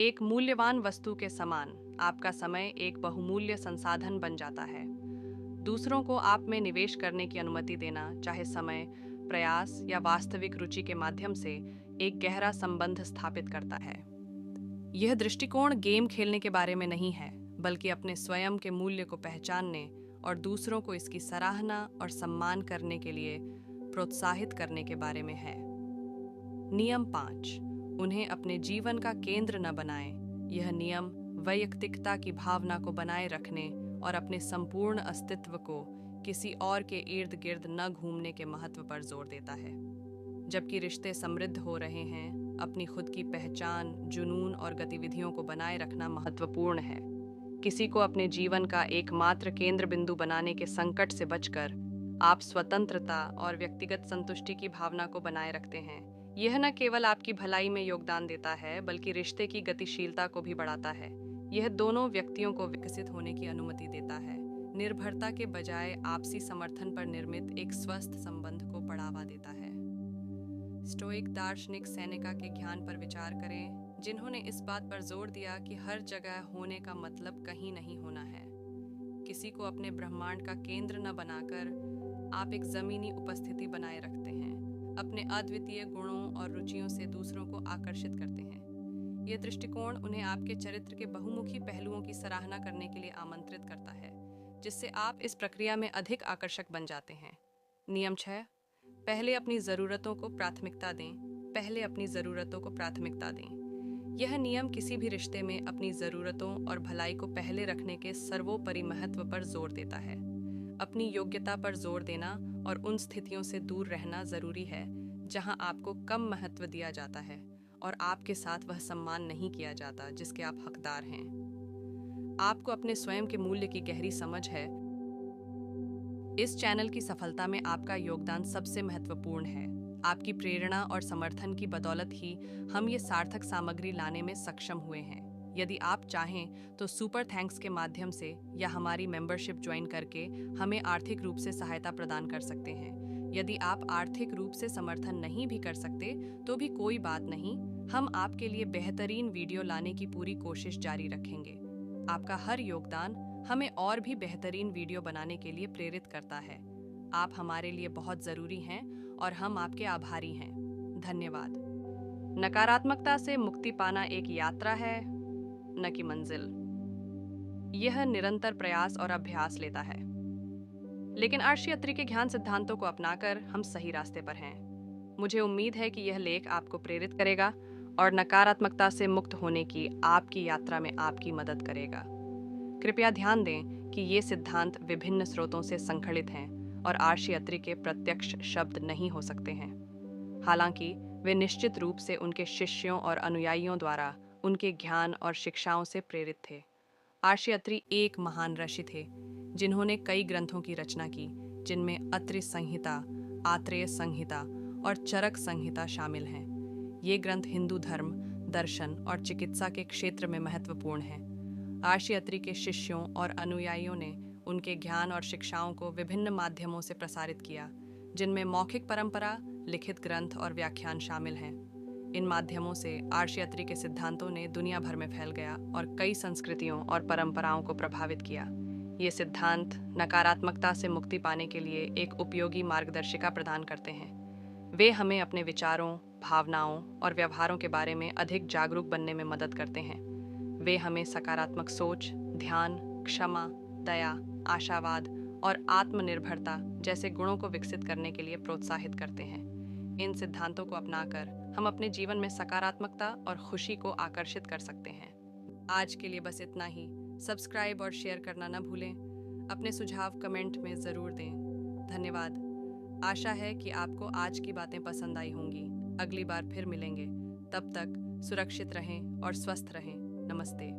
एक मूल्यवान वस्तु के समान आपका समय एक बहुमूल्य संसाधन बन जाता है। दूसरों को आप में निवेश करने की अनुमति देना, चाहे समय, प्रयास या वास्तविक रुचि के माध्यम से, एक गहरा संबंध स्थापित करता है। यह दृष्टिकोण गेम खेलने के बारे में नहीं है, बल्कि अपने स्वयं के मूल्य को पहचानने और दूसरों को इसकी सराहना और सम्मान करने के लिए प्रोत्साहित करने के बारे में है। नियम 5, उन्हें अपने जीवन का केंद्र न बनाएं। यह नियम वैयक्तिकता की भावना को बनाए रखने और अपने संपूर्ण अस्तित्व को किसी और के इर्द गिर्द न घूमने के महत्व पर जोर देता है। जबकि रिश्ते समृद्ध हो रहे हैं, अपनी खुद की पहचान, जुनून और गतिविधियों को बनाए रखना महत्वपूर्ण है। किसी को अपने जीवन का एकमात्र केंद्र बिंदु बनाने के संकट से बचकर आप स्वतंत्रता और व्यक्तिगत संतुष्टि की भावना को बनाए रखते हैं। यह न केवल आपकी भलाई में योगदान देता है, बल्कि रिश्ते की गतिशीलता को भी बढ़ाता है। यह दोनों व्यक्तियों को विकसित होने की अनुमति देता है, निर्भरता के बजाय आपसी समर्थन पर निर्मित एक स्वस्थ संबंध को बढ़ावा देता है। स्टोइक दार्शनिक सेनेका के ज्ञान पर विचार करें, जिन्होंने इस बात पर जोर दिया कि हर जगह होने का मतलब कहीं नहीं होना है। किसी को अपने ब्रह्मांड का केंद्र न बनाकर आप एक जमीनी उपस्थिति बनाए रखते हैं, अपने अद्वितीय गुणों और रुचियों से दूसरों को आकर्षित करते हैं। यह दृष्टिकोण उन्हें आपके चरित्र के बहुमुखी पहलुओं की सराहना करने के लिए आमंत्रित करता है, जिससे आप इस प्रक्रिया में अधिक आकर्षक बन जाते हैं। नियम 6, पहले अपनी ज़रूरतों को प्राथमिकता दें। पहले अपनी ज़रूरतों को प्राथमिकता दें। यह नियम किसी भी रिश्ते में अपनी ज़रूरतों और भलाई को पहले रखने के सर्वोपरि महत्व पर जोर देता है। अपनी योग्यता पर जोर देना और उन स्थितियों से दूर रहना ज़रूरी है जहां आपको कम महत्व दिया जाता है और आपके साथ वह सम्मान नहीं किया जाता जिसके आप हकदार हैं। आपको अपने स्वयं के मूल्य की गहरी समझ है। इस चैनल की सफलता में आपका योगदान सबसे महत्वपूर्ण है। आपकी प्रेरणा और समर्थन की बदौलत ही हम ये सार्थक सामग्री लाने में सक्षम हुए हैं। यदि आप चाहें तो सुपर थैंक्स के माध्यम से या हमारी मेंबरशिप ज्वाइन करके हमें आर्थिक रूप से सहायता प्रदान कर सकते हैं। यदि आप आर्थिक रूप से समर्थन नहीं भी कर सकते तो भी कोई बात नहीं, हम आपके लिए बेहतरीन वीडियो लाने की पूरी कोशिश जारी रखेंगे। आपका हर योगदान हमें और भी बेहतरीन वीडियो बनाने के लिए प्रेरित करता है। आप हमारे लिए बहुत ज़रूरी हैं और हम आपके आभारी हैं। धन्यवाद। नकारात्मकता से मुक्ति पाना एक यात्रा है, न कि मंजिल। यह निरंतर प्रयास और अभ्यास लेता है, लेकिन अर्शयात्री के ज्ञान सिद्धांतों को अपनाकर हम सही रास्ते पर हैं। मुझे उम्मीद है कि यह लेख आपको प्रेरित करेगा और नकारात्मकता से मुक्त होने की आपकी यात्रा में आपकी मदद करेगा। कृपया ध्यान दें कि ये सिद्धांत विभिन्न स्रोतों से संकलित हैं और अर्शयात्री के प्रत्यक्ष शब्द नहीं हो सकते हैं। हालांकि वे निश्चित रूप से उनके शिष्यों और अनुयायियों द्वारा उनके ज्ञान और शिक्षाओं से प्रेरित थे। अर्शयात्री एक महान ऋषि थे जिन्होंने कई ग्रंथों की रचना की, जिनमें अत्रि संहिता, आत्रेय संहिता और चरक संहिता शामिल हैं। ये ग्रंथ हिंदू धर्म, दर्शन और चिकित्सा के क्षेत्र में महत्वपूर्ण हैं। अर्शयात्री के शिष्यों और अनुयायियों ने उनके ज्ञान और शिक्षाओं को विभिन्न माध्यमों से प्रसारित किया, जिनमें मौखिक परंपरा, लिखित ग्रंथ और व्याख्यान शामिल हैं। इन माध्यमों से अर्शयात्री के सिद्धांतों ने दुनिया भर में फैल गया और कई संस्कृतियों और परंपराओं को प्रभावित किया। ये सिद्धांत नकारात्मकता से मुक्ति पाने के लिए एक उपयोगी मार्गदर्शिका प्रदान करते हैं। वे हमें अपने विचारों, भावनाओं और व्यवहारों के बारे में अधिक जागरूक बनने में मदद करते हैं। वे हमें सकारात्मक सोच, ध्यान, क्षमा, दया, आशावाद और आत्मनिर्भरता जैसे गुणों को विकसित करने के लिए प्रोत्साहित करते हैं। इन सिद्धांतों को अपनाकर हम अपने जीवन में सकारात्मकता और खुशी को आकर्षित कर सकते हैं। आज के लिए बस इतना ही। सब्सक्राइब और शेयर करना न भूलें। अपने सुझाव कमेंट में ज़रूर दें। धन्यवाद। आशा है कि आपको आज की बातें पसंद आई होंगी। अगली बार फिर मिलेंगे। तब तक सुरक्षित रहें और स्वस्थ रहें। नमस्ते।